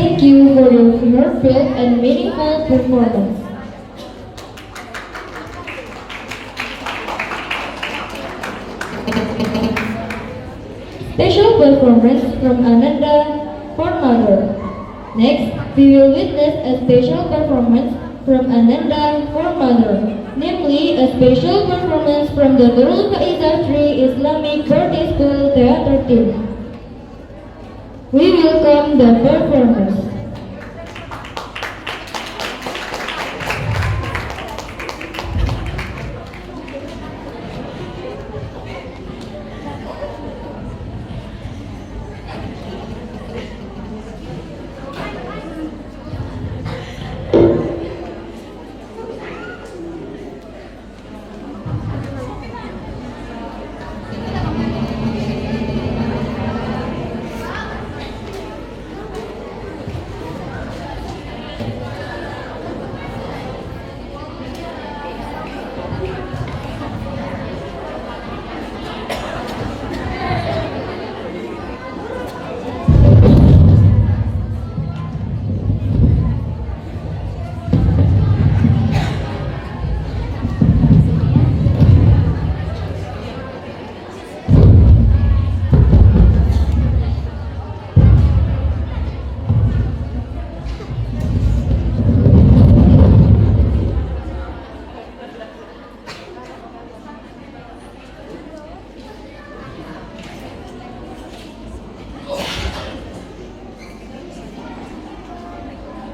Thank you for your heartfelt and meaningful performance. Special performance from Ananda Fornmother. Next, we will witness a special performance from Ananda Fornmother, namely a special performance from the Nurul Faizah Tri Islamic Boarding School Theater Team. We welcome the performers.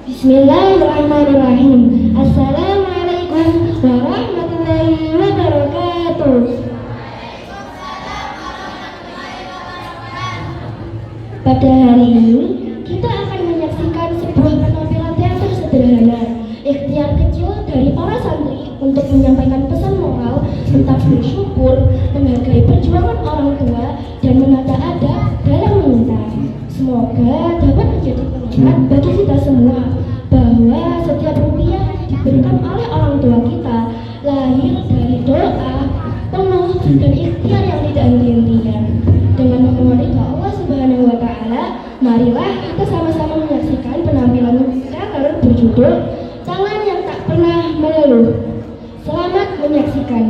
Bismillahirrahmanirrahim. Assalamualaikum warahmatullahi wabarakatuh. Pada hari ini kita akan menyaksikan sebuah penampilan teater sederhana, ikhtiar kecil dari para santri untuk menyampaikan pesan moral tentang bersyukur, menghargai perjuangan orang tua, dan menata adab dalam meminta. Semoga dapat menjadi pengingat bagi kita semua bahwa setiap rupiah diberikan oleh orang tua kita lahir dari doa penuh dan ikhtiar yang tidak henti-hentinya. Dengan memohon ridha Allah Subhanahu wa Ta'ala, marilah kita sama-sama menyaksikan penampilan teater berjudul Tangan yang Tak Pernah Mengeluh. Selamat menyaksikan.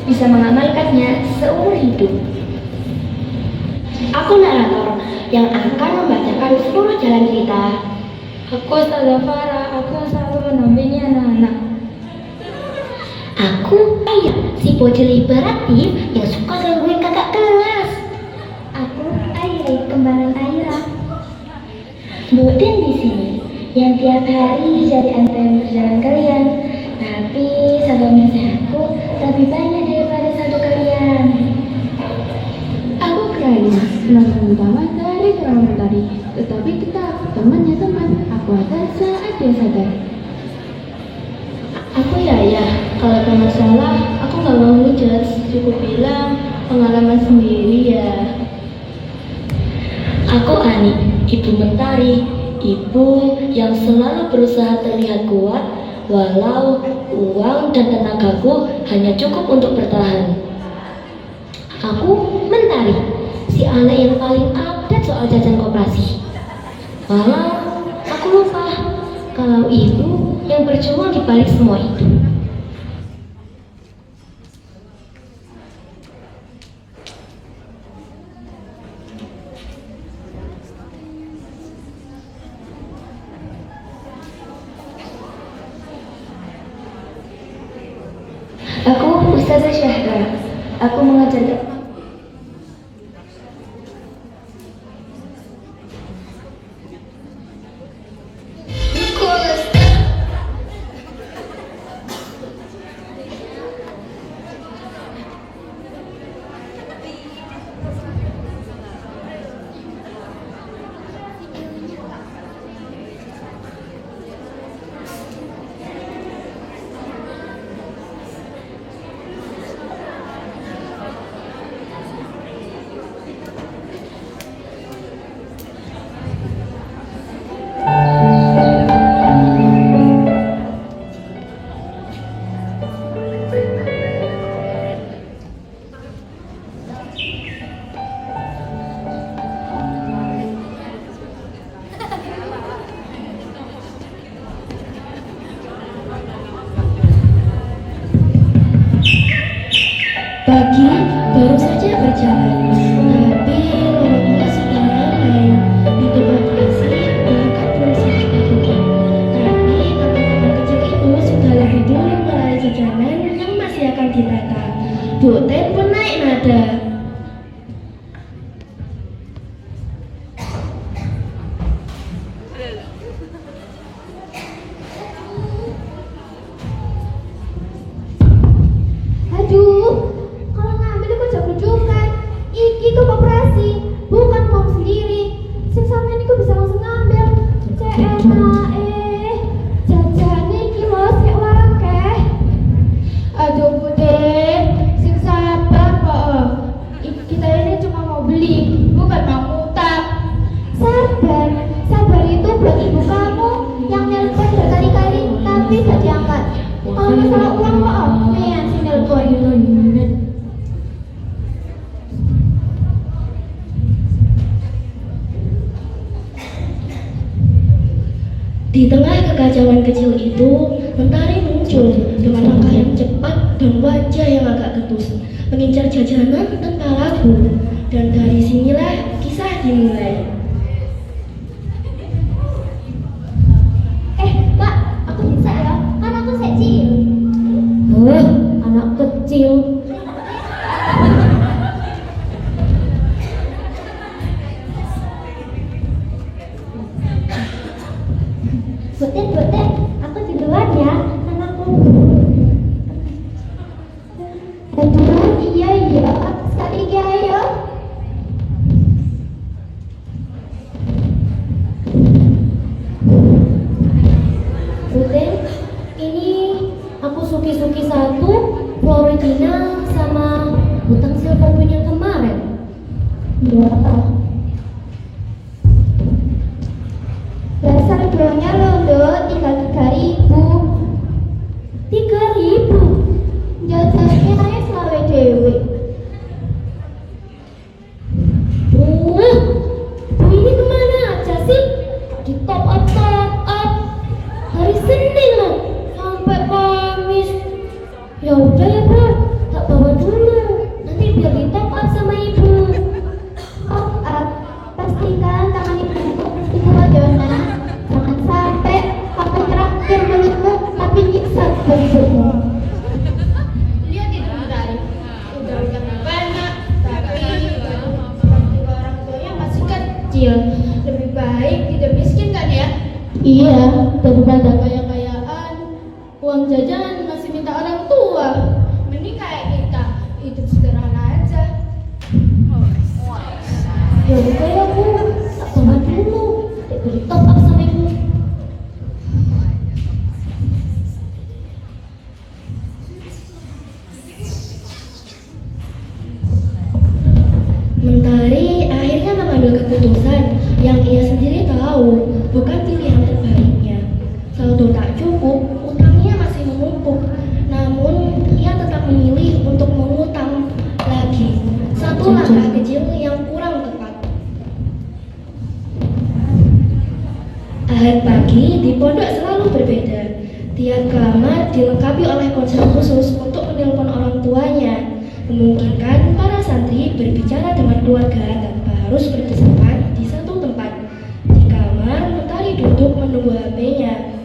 Bisa mengamalkannya seumur hidup. Aku narator yang akan membacakan seluruh jalan cerita. Aku Ustazah Farah, aku selalu menampingi anak-anak. Aku Ayah, si bocil hiperaktif yang suka gangguin kakak kelas. Aku Airi, kembaran Aira. Budin di sini, yang tiap hari jadi antrean perjalanan kalian. Tapi sahabat sehatku lebih banyak daripada satu kalian. Aku Kraina, penonton utama dari drama tadi. Tetapi kita temannya teman. Aku ada saat dia sadar. Aku Yaya, kalau ada masalah aku nggak mau ngejudge, cukup bilang pengalaman sendiri ya. Aku Ani, ibu Mentari, ibu yang selalu berusaha terlihat kuat walau uang dan tenagaku hanya cukup untuk bertahan. Aku Mentari, si anak yang paling update soal jajan koperasi. Walau aku lupa kalau ibu yang berjuang di balik semua itu. Aku Ustazah Syahra. Aku mengajar Pagi baru saja berjalan, tapi lorongnya sudah ramai. Itu operasi berangkat belum sempat buka. Tapi teman-teman kecil itu sudah lebih dulu meraih jajanan yang masih akan ditata. Bu Ten pun naik nada. Aduh, kalau ngambil kok jauh-jauhan. Iki kok operasi, bukan uang sendiri. Sing sampean iku bisa langsung ngambil. Jajane iki lho sik wakeh. Aduh Buden, sing sabar kok. Kita ini cuma mau beli, bukan mau ngutang. Sabar itu buat ibu kamu yang nelpon berkali-kali tapi gak diangkat. Kalau masalah uang kok nih yang si nelpon. Di tengah kekacauan kecil itu, Mentari muncul dengan langkah yang cepat dan wajah yang agak ketus, mengincar jajanan tanpa ragu. Dan dari sinilah kisah dimulai. Mbak, aku bisa ya, kan aku kecil. Anak kecil. Buten, aku duluan ya, kan aku. Duluan, iya, sekali lagi ayo. Buten, ini aku suki-suki satu, Florentina sama hutang silver queen yang kemarin. Iya. Dasar belanja londo tinggal 3.000. 3.000. Jajannya aja selawe dewe. Bu ini kemana aja sih? Di top up. Hari Senin loh, sampai Kamis. Ya udah ya Bu, tak bawa dulu. Nanti biar di top up sama ibu. Top up, pastikan tangan ibu wadona. Jangan sampai aku terakhir mulutmu tapi nyiksa bentukmu. Lihat itu Mentari, udah banyak, tapi seperti orang tuanya masih kecil. Lebih baik tidak miskin kan ya? Iya, daripada kaya-kayaan, uang jajan masih minta orang tua. Mending kayak kita, hidup sederhana aja. Ya udah ya Bu, tak bawa dulu. Beli top up sama ibu. Mentari akhirnya mengambil keputusan yang ia sendiri tahu bukan pilihan terbaiknya. Saldo tak cukup, utangnya masih menumpuk. Namun ia tetap memilih untuk mengutang lagi. Satu langkah kecil yang kurang tepat. Ahad pagi di pondok selalu berbeda. Tiap kamar dilengkapi oleh ponsel khusus untuk menelpon orang tuanya, memungkinkan para santri berbicara dengan keluarga tanpa harus berdesakan di satu tempat. Di kamar, Mentari duduk menunggu HP-nya,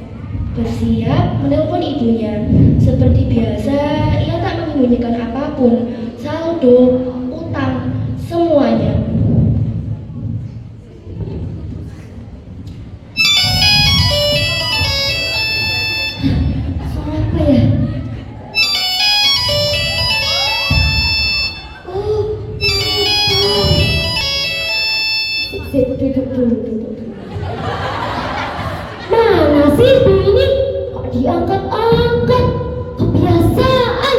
bersiap menelpon ibunya. Seperti biasa, ia tak menyembunyikan apapun, saldo, utang, semuanya. Apa ya? Oh, duduk. Mana sih ibu ini? Kok diangkat-angkat? Kebiasaan.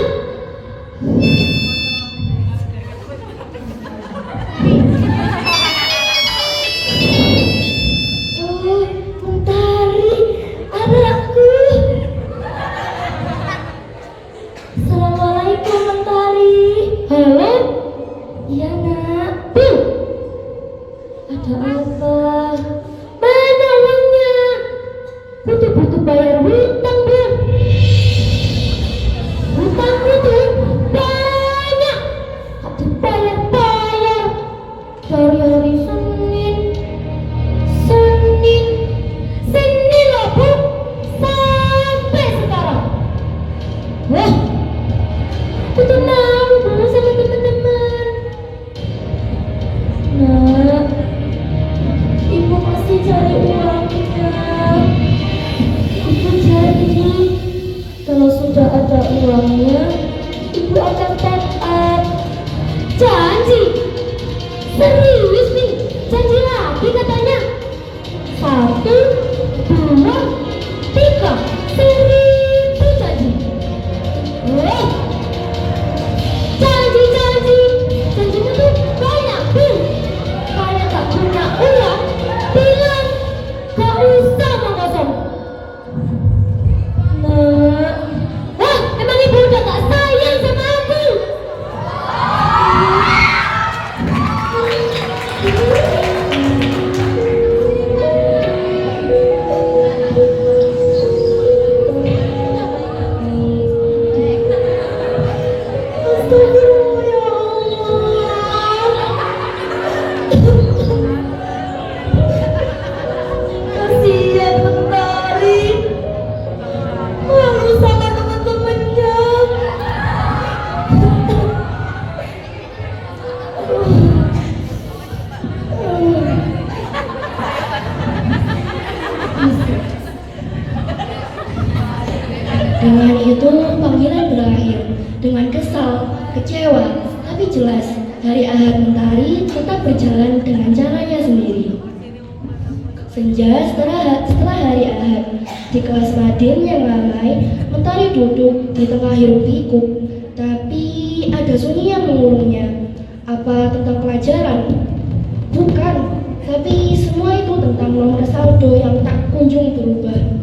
Oh, Mentari, anakku. Assalamualaikum Mentari. Halo? Iya nak. Ada apa? Mana uangnya? Butuh bayar hutang Bu. Hutangku tuh banyak. Dengan itu panggilan berakhir. Dengan kesal, kecewa, tapi jelas hari Ahad Mentari tetap berjalan dengan caranya sendiri. Senja setelah hari Ahad, di kelas Madin yang ramai, Mentari duduk di tengah hiruk pikuk, tapi ada sunyi yang mengurungnya. Apa tentang pelajaran? Bukan, tapi semua itu tentang nomor saldo yang tak kunjung berubah.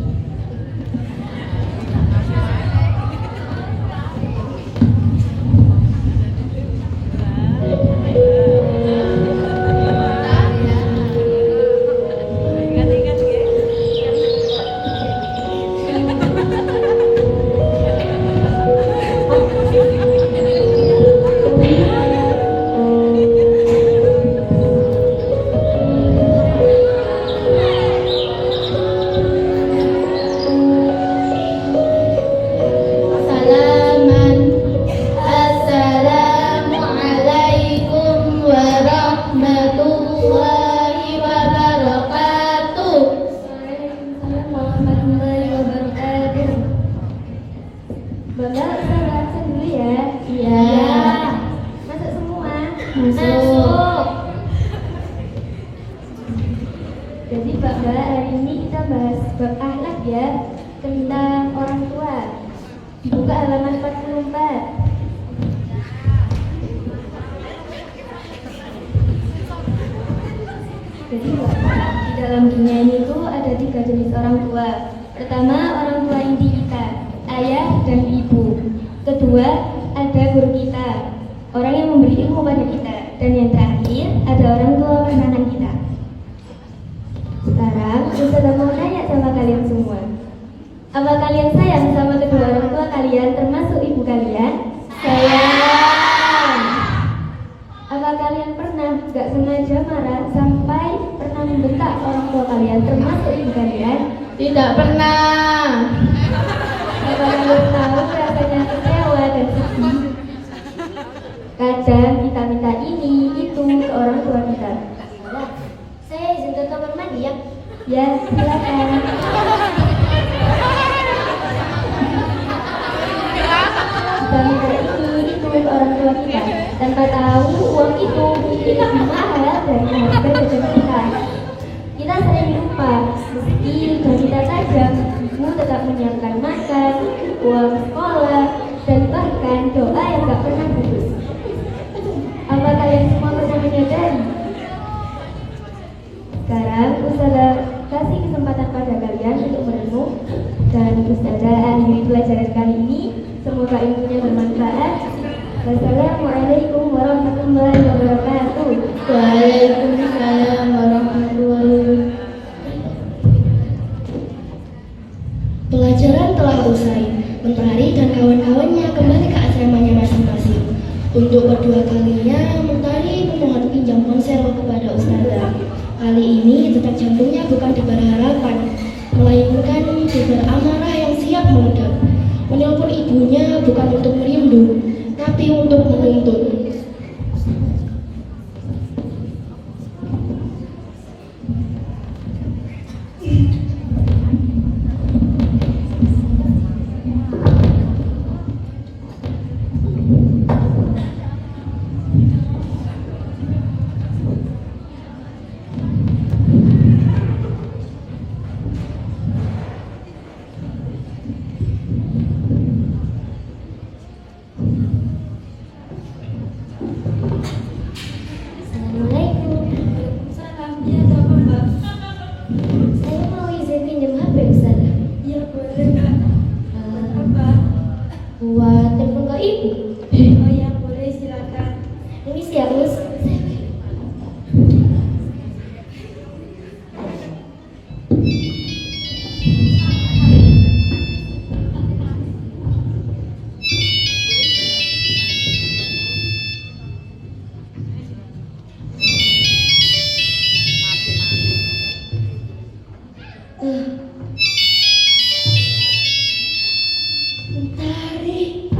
Assalamualaikum warahmatullahi wabarakatuh. Waalaikumsalam warahmatullahi wabarakatuh. Bangga Ustazah absen dulu ya. Iya. Masuk semua. Masuk. Jadi Bangga hari ini kita bahas bab akhlak ya, tentang orang tua. Buka halaman 44. Jadi di dalam dunia ini tuh ada 3 jenis orang tua. Pertama, orang tua inti kita, ayah dan ibu. Kedua, ada guru kita, orang yang memberi ilmu pada kita. Dan yang terakhir, ada orang tua pasangan kita. Sekarang, Ustazah mau tanya sama kalian semua. Apa kalian sayang sama kedua orang tua kalian, termasuk ibu kalian? Sayang. Apa kalian pernah gak sengaja marah sampai pernah membentak orang tua kalian, termasuk ibu kalian? Tidak pernah. Apa kalian tahu rasanya kecewa dan sedih? Kadang kita minta ini, itu ke orang tua kita. Saya izin ke kamar mandi ya. Ya, silakan. Kita minta ini, itu ke orang tua kita, tanpa tahu uang itu mungkin lebih mahal dari harga jajan kita. Kita sering lupa, meski udah kita tajam, ibu tetap menyiapkan makan, uang sekolah, dan bahkan doa yang gak pernah putus. Apa kalian semua pernah menyadari? Sekarang Ustazah kasih kesempatan pada kalian untuk merenung, dan Ustazah akhiri pelajaran kali ini. Semoga ilmunya bermanfaat. Wassalamualaikum warahmatullahi wabarakatuh. Waalaikumsalam warahmatullahi wabarakatuh. Pelajaran telah usai. Mentari dan kawan-kawannya kembali ke asramanya masing-masing. Untuk kedua kalinya, Mentari memohon pinjam ponsel kepada Ustazah. Kali ini detak jantungnya bukan debar harapan, melainkan debar amarah yang siap meledak. Menelpon ibunya bukan untuk merindu, tapi untuk menuntut. Assalamualaikum. Salam, ya apa Mbak? Saya mau izin pinjam HP Ustazah. Ya boleh Mbak. Apa? Buat telepon ke ibu. Oh ya boleh, silakan. Ini siap, Gus. Mentari.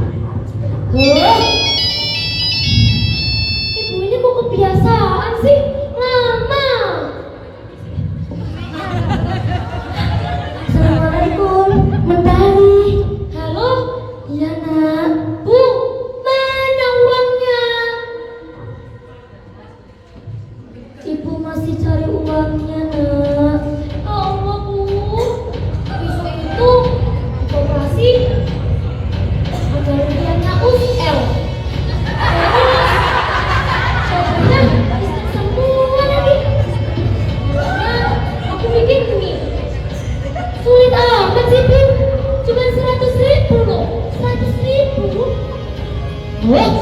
Wah,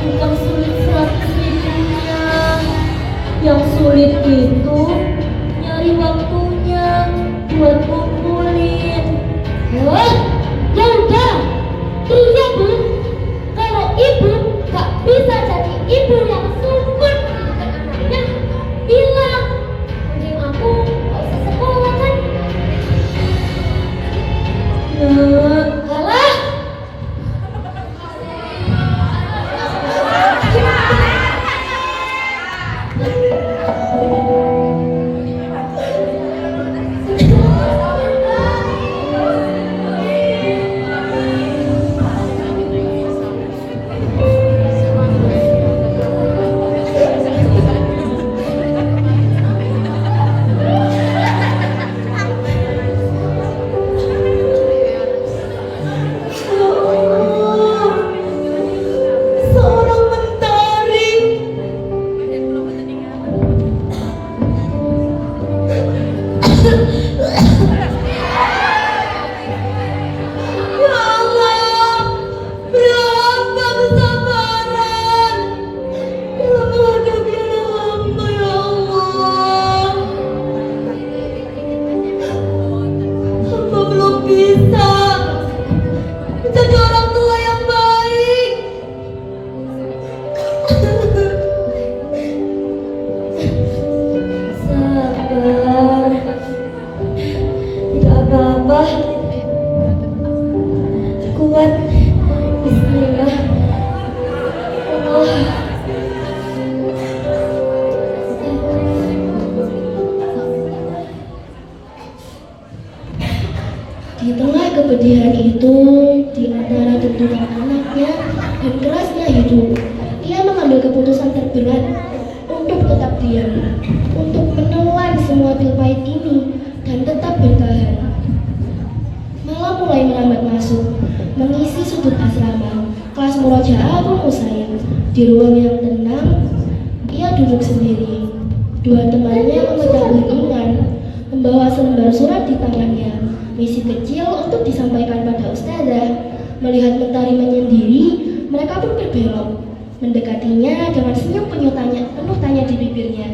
tentang sulit 100 ribunya. Yang sulit itu nyari waktunya buat kumpulin. Wah, ya udah, iya Bu. Kalau ibu gak bisa jadi ibu yang support kan anaknya, bilang mending aku gak usah sekolah kan. Alah, seorang mentari. Ya Allah, berapa kesabaran dalam menghadapi hamba ya Allah. Hamba belum bisa menjadi orang tua yang baik. Sabar, tidak apa-apa. Kuat, Bismillah. Allah. Di tengah kepedihan itu, di antara tuntutan anaknya dan kerasnya hidup, ia mengambil keputusan terberat untuk tetap diam, untuk menelan semua pil pahit ini dan tetap bertahan. Malam mulai melambat masuk, mengisi sudut asrama. Kelas murojaah pun usai. Di ruang yang tenang, ia duduk sendiri. Dua temannya memecah heningan, membawa selembar surat di tangannya. Misi kecil untuk disampaikan pada ustazah. Melihat mentari menyendiri, mereka pun berbelok. Mendekatinya dengan senyum penuh tanya di bibirnya.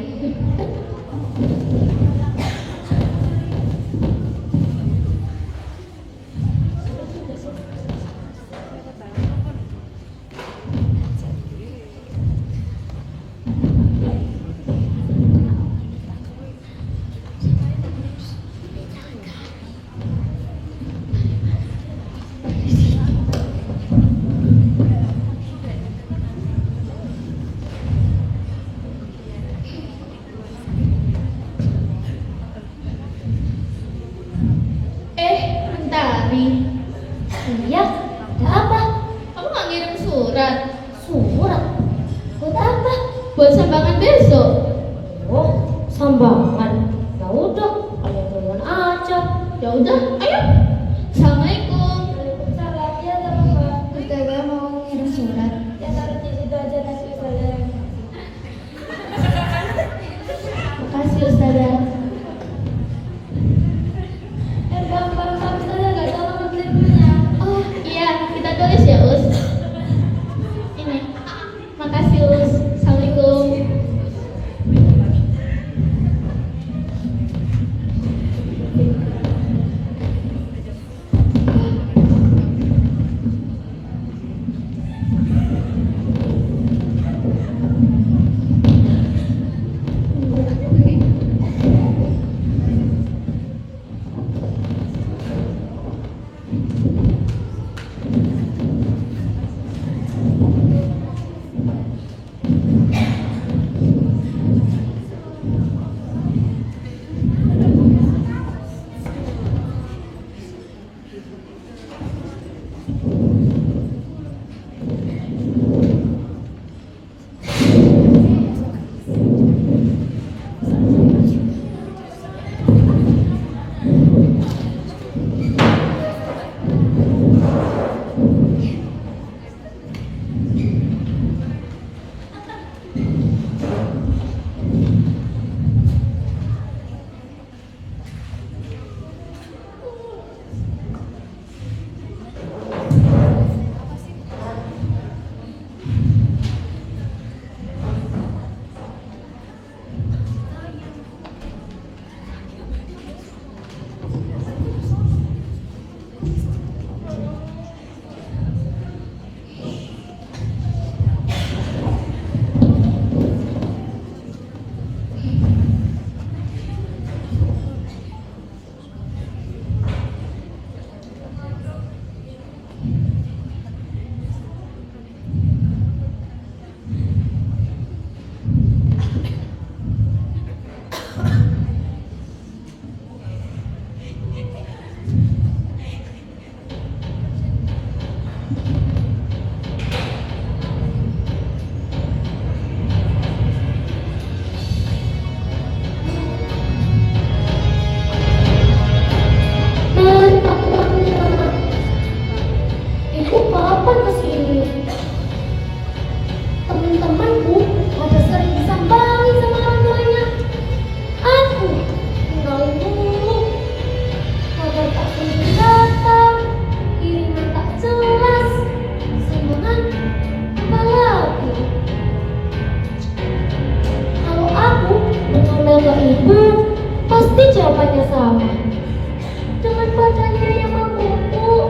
Mentari, Iya, ada apa? kamu nggak ngirim surat? Surat? Buat apa? Buat sambangan besok. Oh, sambangan. Ya udah, kalian duluan aja. Ya udah, ayo. Assalamualaikum. Waalaikumsalam. Ya, gak apa-apa. Ustazah mau ngirim surat. Ya taruh di situ aja kasih ustazah. Makasih Ustazah. Barang-barang ustazah gak salah ngeklipnya. Oh iya, kita tulis ya Us. Ini. Makasih Us. Assalamualaikum. jawabannya sama. Dengan padanya yang membungkuk,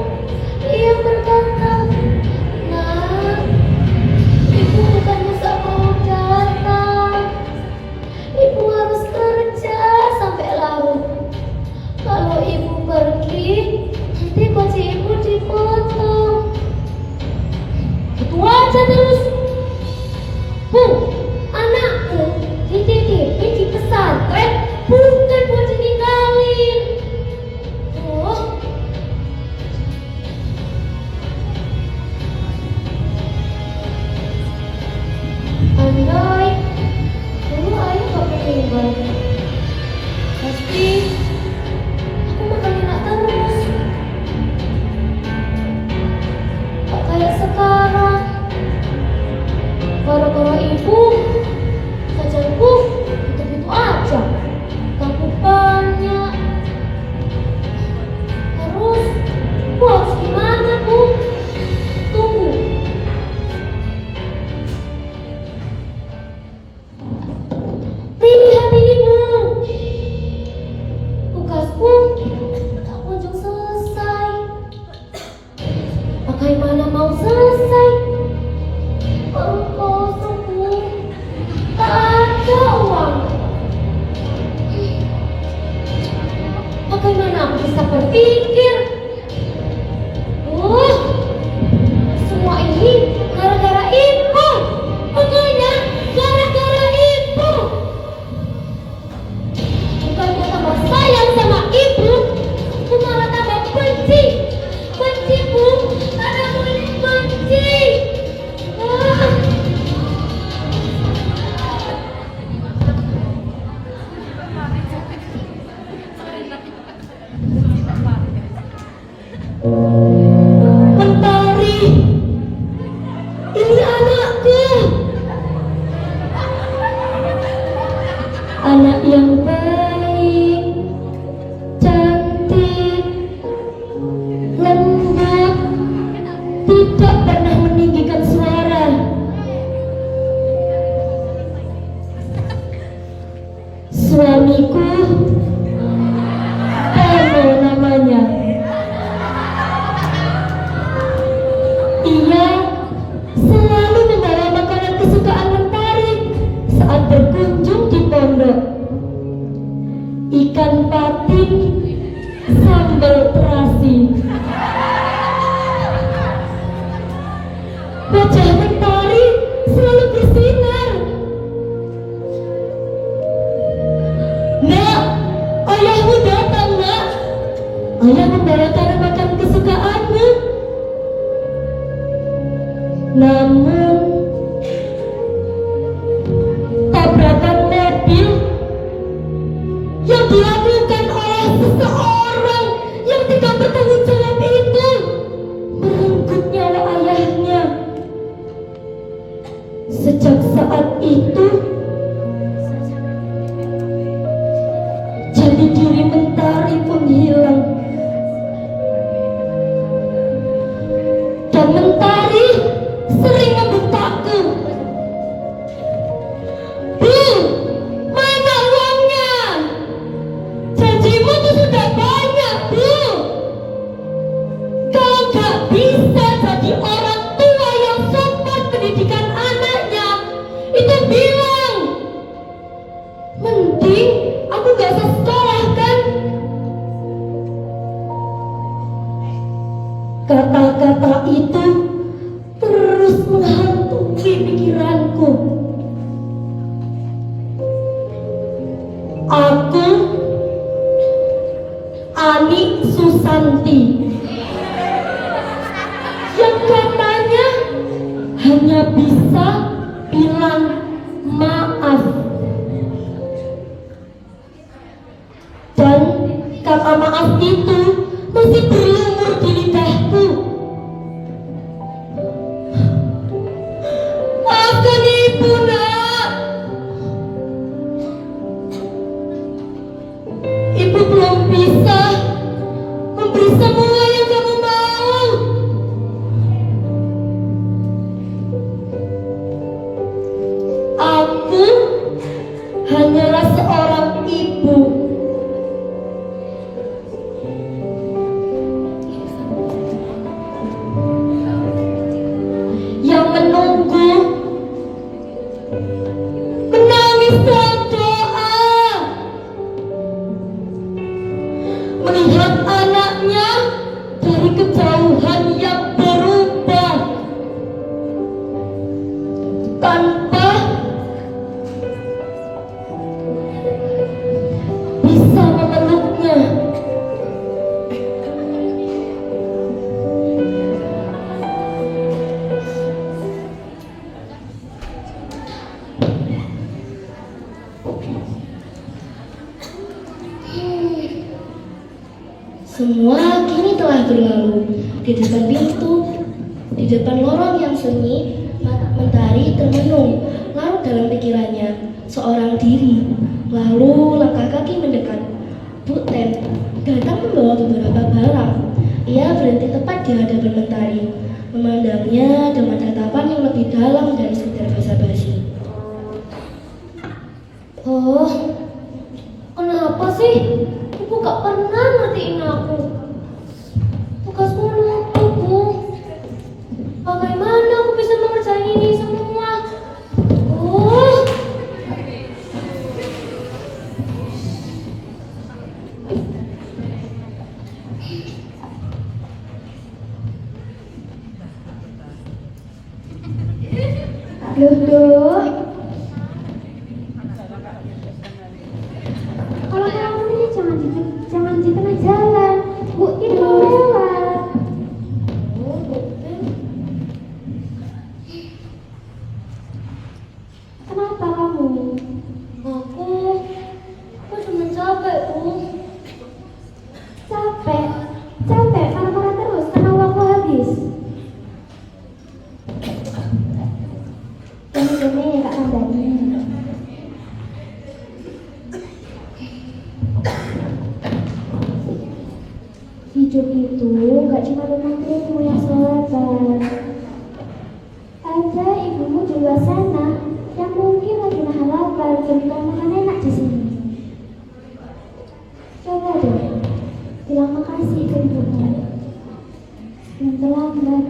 ia berkata, "Nak, ibu bukan bisa mau datang. Ibu harus kerja sampai larut. Kalau ibu pergi, nanti gaji ibu dipotong." Itu aja terus. Bu, anakku dititipin di pesantren bukan buat ditinggalin. Oh, andai dulu ayah gak meninggal, pasti aku makan enak terus. Gak kayak sekarang. Gara-gara ibu, jajanku itu aja, laku banyak. Terus, aku harus gimana, Bu? Tunggu. Lihat ini, Bu. Tugasku tak kunjung selesai. Bagaimana mau selesai? Perut kosong, Bu. Tak ada uang. Bagaimana aku bisa berpikir? Semua ini gara-gara ibu. Pokoknya gara-gara ibu. Bukannya tambah sayang sama ibu, aku malah tambah benci. Benci, Bu. Padamu ini benci. Mentari, ini anakku. Anak yang baik, cantik, lembut, tidak pernah meninggikan suara. Suamiku, Tano namanya. Ia selalu membawa makanan kesukaan Mentari saat berkunjung di pondok. Ikan patin, sambal terasi. Wajah Mentari selalu bersinar. "Nak, ayahmu datang, Nak. Ayah membawakan makan kesukaanmu." Namun tabrakan mobil yang dilakukan oleh seseorang yang tidak bertanggung jawab itu merenggut nyawa ayahnya. Sejak saat itu, jati diri Mentari pun hilang. Dan Mentari sering membentakku, "Bu, mana uangnya? Janjimu tuh sudah banyak, Bu. Kalau gak bisa jadi orang tua yang support pendidikan anaknya, itu bilang. Mending aku gak usah sekolah, kan?" Kata-kata itu terus menghantui pikiranku. Aku, Ani Susanti, yang katanya hanya bisa bilang maaf. Dan kata maaf itu masih berlumur di lidahku. Maafkan ibu, Nak. Ibu belum bisa memberi semua yang kamu mau. Aku hanyalah seorang ibu Semua kini telah berlalu. Di depan pintu, di depan lorong yang sunyi, Mentari termenung, larut dalam pikirannya seorang diri. Lalu langkah kaki mendekat. Buten datang membawa beberapa barang. Ia berhenti tepat di hadapan Mentari, memandangnya dengan tatapan yang lebih dalam dari sekedar basa-basi. Oh, kenapa sih? Ibu gak pernah ngertiin aku. Tugasku numpuk, Bu. Bagaimana aku bisa mengerjakan ini semua? Oh. Loh, Kalau kamu ini jangan di tengah jalan. Bu, ini mau lewat. Kenapa kamu? Aku cuma capek, Bu. Capek? Capek marah-marah terus karena uangku habis. ini Kak Kandani. Hidup itu gak cuma tentang dirimu yang selebar. Ada ibumu di luar sana yang mungkin lagi nahan lapar dan makan enak di sini. Coba deh, bilang makasih ke ibumu. Belum terlambat.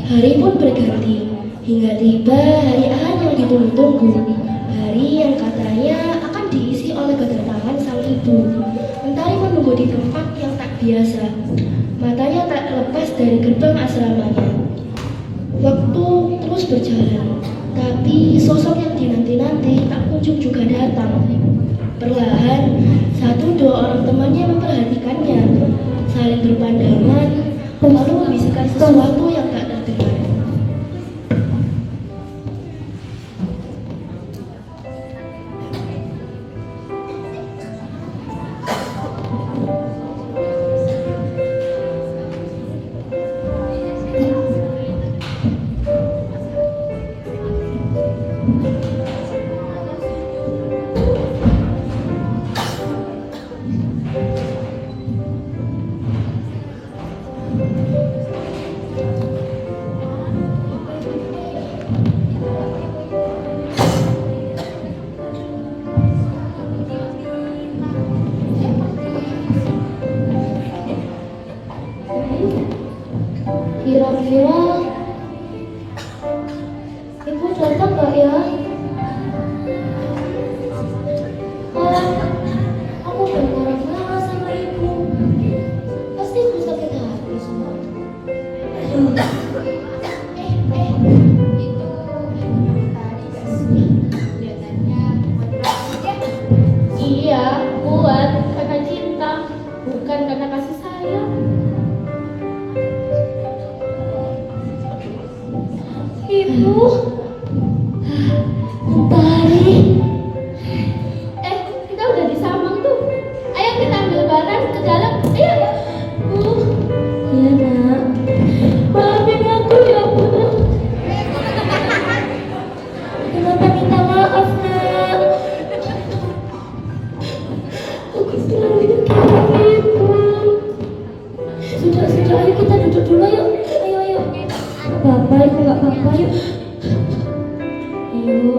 Hari pun berganti, hingga tiba hari Ahad yang ditunggu-tunggu. Hari yang katanya akan diisi oleh kedatangan sang ibu. Mentari menunggu di tempat yang tak biasa. Matanya tak lepas dari gerbang asramanya. Waktu terus berjalan, tapi sosok yang dinanti-nanti tak kunjung juga datang. Perlahan, satu dua orang temannya memperhatikannya, saling berpandangan, lalu membisikkan sesuatu yang tak terdengar. Kira-kira ibu datang gak ya? Aku pengen marah-marah sama ibu. Pasti ibu sakit hati semua. Itu tadi gak sih? Kelihatannya kuat ya. Iya, kuat karena cinta, bukan karena kasih sayang. Ibu, Mentari. kita udah di Samang tuh. Ayo kita ambil barang ke dalam. Ayo, Bu. Ya nak. Maafin aku ya, Bu. Kenapa minta maaf nak? Aku selalu mikirin Ibu. Sudah, ayo kita duduk dulu yuk. Ayo. Bapak, ibu gak apa-apa yuk. Ayo.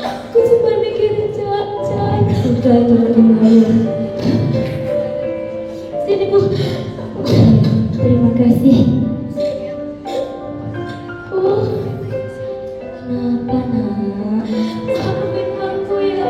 Aku cuma mikirin Caca. Sudah, duduk dulu ayo. Sini, Bu. Terima kasih. Bu, Kenapa nak? maafin aku ya.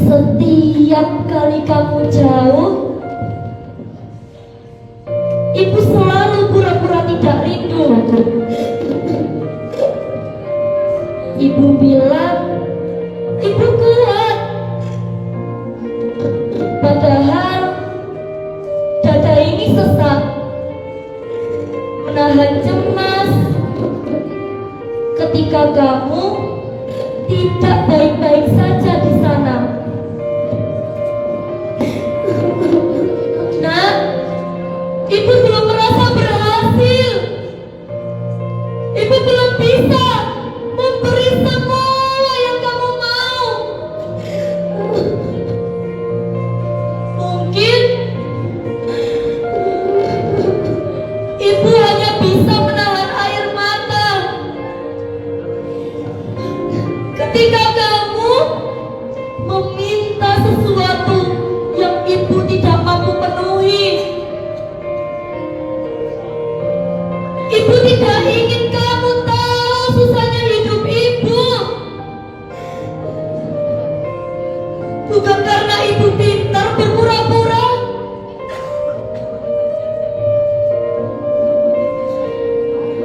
Setiap kali kamu jauh, ibu selalu pura-pura tidak rindu. Ibu bilang, ibu kuat. Padahal dada ini sesak, menahan cemas ketika kamu tidak baik-baik saja di sana. Nak, ibu belum merasa berhasil. Ibu belum bisa memberi semua yang kamu mau. Mungkin ibu hanya bisa menahan air mata ketika kamu meminta sesuatu yang ibu tidak mampu penuhi. Ibu tidak ingin kamu tahu susahnya hidup ibu. Bukan karena ibu pintar berpura-pura,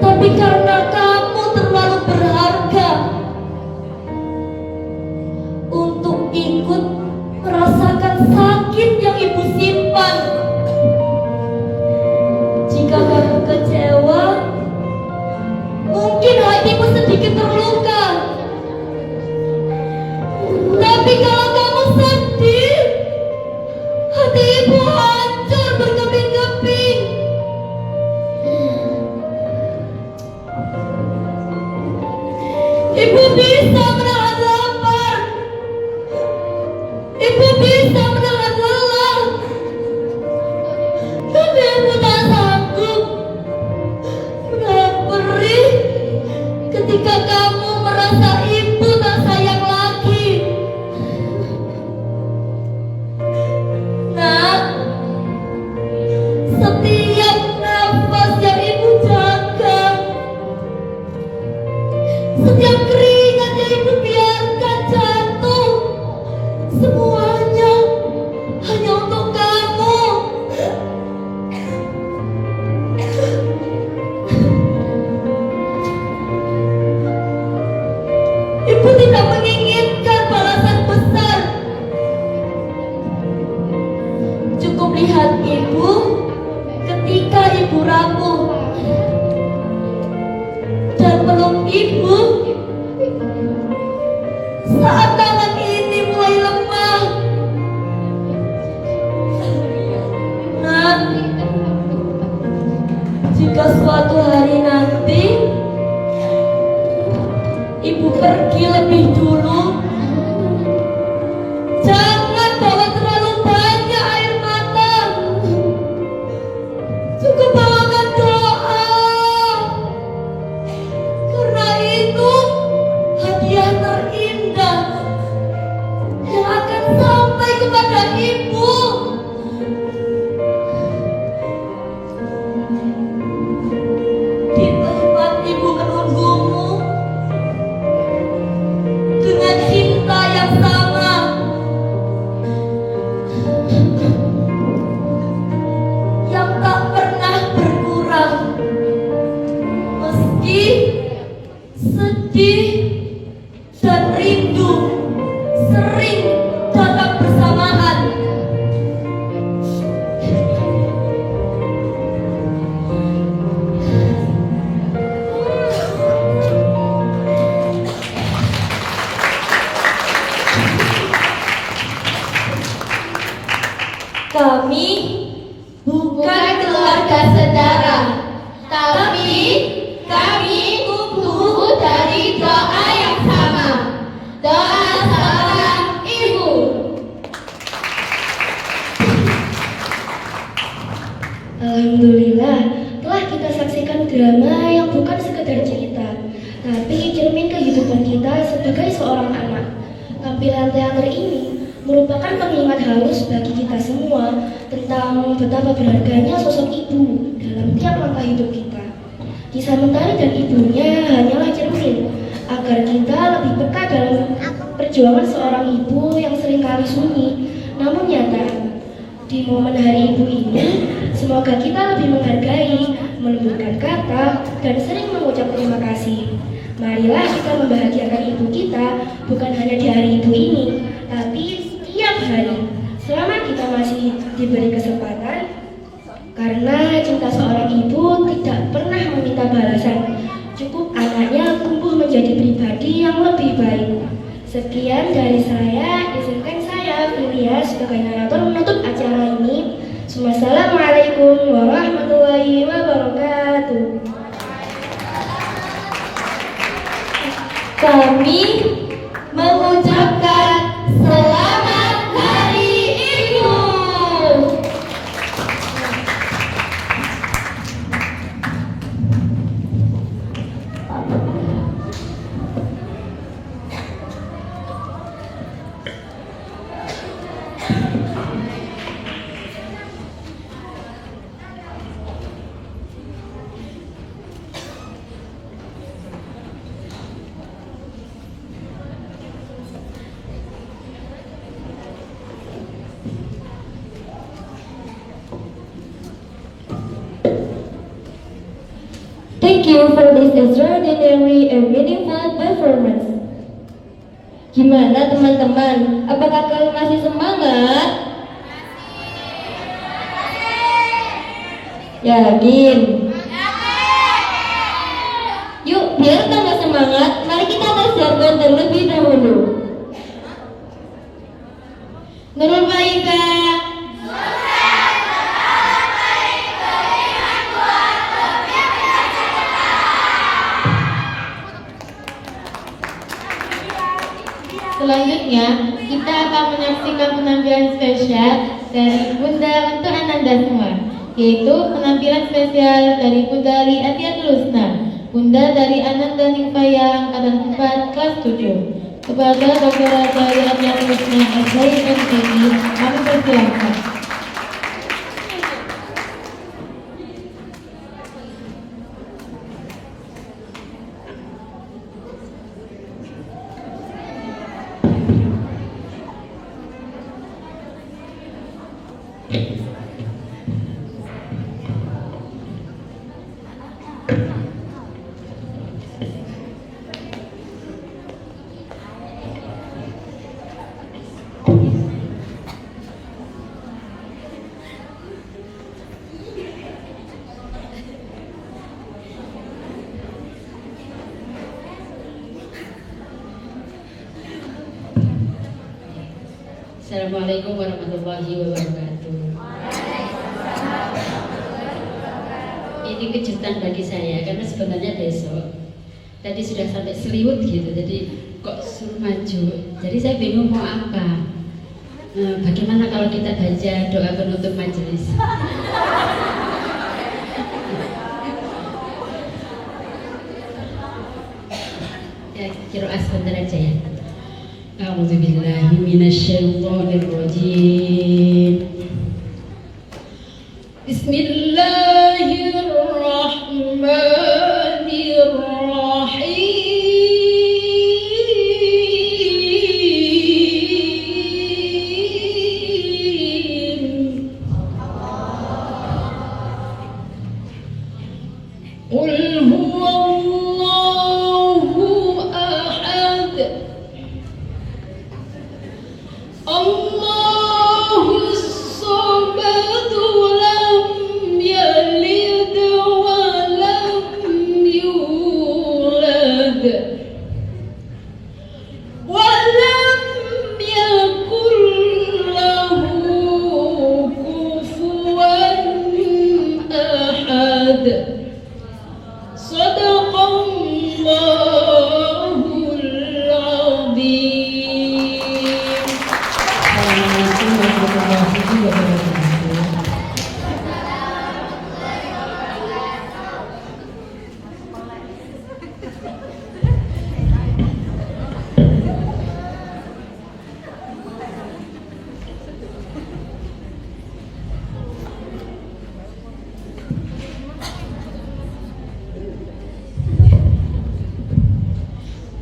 tapi karena kamu terlalu berharga untuk ikut merasakan sakit yang ibu simpan. Jika kamu kecewa, mungkin hatimu sedikit terluka. Tapi kalau kamu sedih, hati ibu hancur berkeping-keping. Ibu bisa menahan lapar. Ibu bisa menahan lelah. Tapi ibu tak sanggup menahan perih ketika kamu merasa ibu tak sayang lagi. Nak, setiap nafas yang ibu jaga, setiap keringat yang ibu biarkan jatuh, semuanya hanya untuk kamu. Ibu tidak menginginkan balasan besar. Cukup lihat ibu ketika ibu rapuh dan peluk ibu saat tangan ini mulai lemah. Nah, jika suatu hari nanti ibu pergi lebih dulu, jangan bawa terlalu banyak air mata. Cukup bawakan doa, karena itu hadiah terindah yang akan sampai kepada ibu. Di tempat ibu menunggumu dengan cinta yang sama. Yang tak pernah berkurang, meski sedih dan rindu sering datang bersamaan. Kami bukan keluarga saudara, tapi kami tumbuh dari doa yang sama, doa seorang ibu. Alhamdulillah, telah kita saksikan drama yang bukan sekedar cerita, tapi cermin kehidupan kita sebagai seorang anak. Tampilan teater ini merupakan pengingat halus bagi kita semua tentang betapa berharganya sosok ibu dalam tiap langkah hidup kita. Kisah Mentari dan ibunya hanyalah cermin agar kita lebih peka dalam perjuangan seorang ibu yang seringkali Di momen Hari Ibu ini, semoga kita lebih menghargai, melembutkan kata, dan sering mengucap terima kasih. Marilah kita membahagiakan ibu kita bukan hanya di Hari Ibu ini, tapi setiap hari. Selama kita masih diberi kesempatan, karena cinta seorang ibu tidak pernah meminta balasan. Cukup anaknya tumbuh menjadi pribadi yang lebih baik. Sekian dari saya, izinkan saya Filia sebagai narator menutup acara ini. Wassalamualaikum warahmatullahi wabarakatuh. Kami mengucapkan selamat Hari Ibu. Thank you for this extraordinary and meaningful performance. Gimana teman-teman? Apakah kalian masih semangat? Yakin? Yuk, biar tambah semangat, mari kita tes jargon terlebih dahulu. Nurul Maika. Selanjutnya, kita akan menyaksikan penampilan spesial dari Bunda untuk Ananda semua, yaitu penampilan spesial dari Bunda Li Atiat Lusna, Bunda dari Ananda Ningpaya Angkatan 4 kelas 7. Kepada Dr. Raja Li Atiat Lusna SHI-MTI, kami persilahkan. Assalamualaikum warahmatullahi wabarakatuh. Ini kejutan bagi saya karena sebenarnya besok tadi sudah sampai seliwut gitu, jadi kok suruh maju. Jadi saya bingung mau apa. Bagaimana kalau kita baca doa penutup majelis? Ya, qiraah sebentar aja ya. A'udzubillahi minasyaitonirrajim. Bismillahirrahmanirrahim. Qul huwallahu ahad. Allahus samad, lam yalid wa lam yulad wa lam yakul lahu kufuwan ahad. Sadaqallahul azim. Assalamualaikum warahmatullahi wabarakatuh.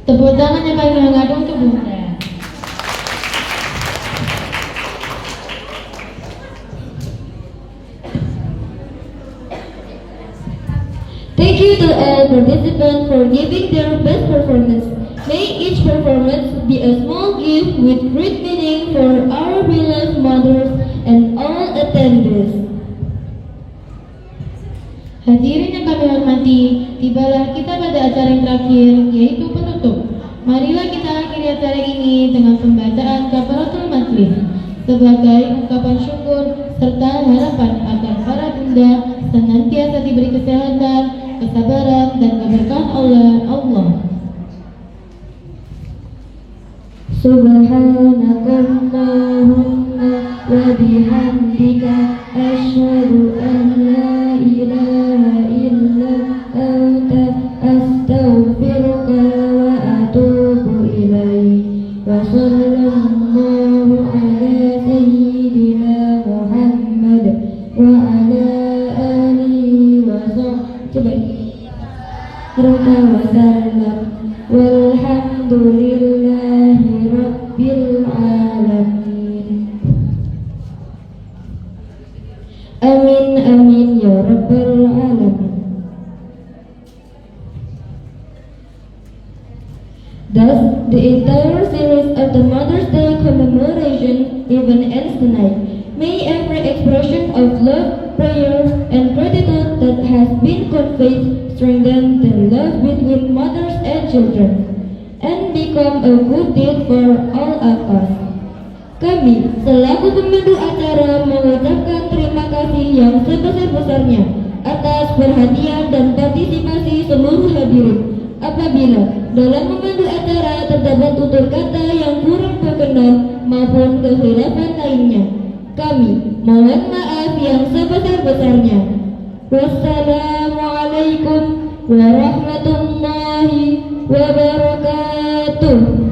Tepuk tangan yang paling hangat untuk Bunda. participants for giving their best performance. May each performance be a small gift with great meaning for our beloved mothers and all attendees. Hadirin yang kami hormati, tibalah kita pada acara yang terakhir, yaitu penutup. Marilah kita akhiri acara ini dengan pembacaan kafaratul majlis sebagai ungkapan syukur serta harapan agar para bunda senantiasa diberi kesehatan, kesabaran, dan keberkahan oleh Allah. Subhanakallahumma wa bihamdika asyhadu an la ilaha illa anta astaghfiruka wa atubu ilaik. Wa sallallahu ala sayyidina Muhammad wa ala alihi wa sahbihi wa sallam. Walhamdulillahi rabbil alamin. Amin amin ya rabbal alamin. Thus, the entire series of the Mother's Day commemoration even ends tonight. May every expression of love, prayer, and gratitude that has been conveyed strengthen the love between mothers and children, and become a good deed for all of us. Kami, selaku pemandu acara, mengucapkan terima kasih yang sebesar-besarnya atas perhatian dan partisipasi seluruh hadirin. Apabila dalam memandu acara terdapat tutur kata yang kurang berkenan maupun kehilafan lainnya, kami mohon maaf yang sebesar-besarnya. Wassalamualaikum warahmatullahi wabarakatuh.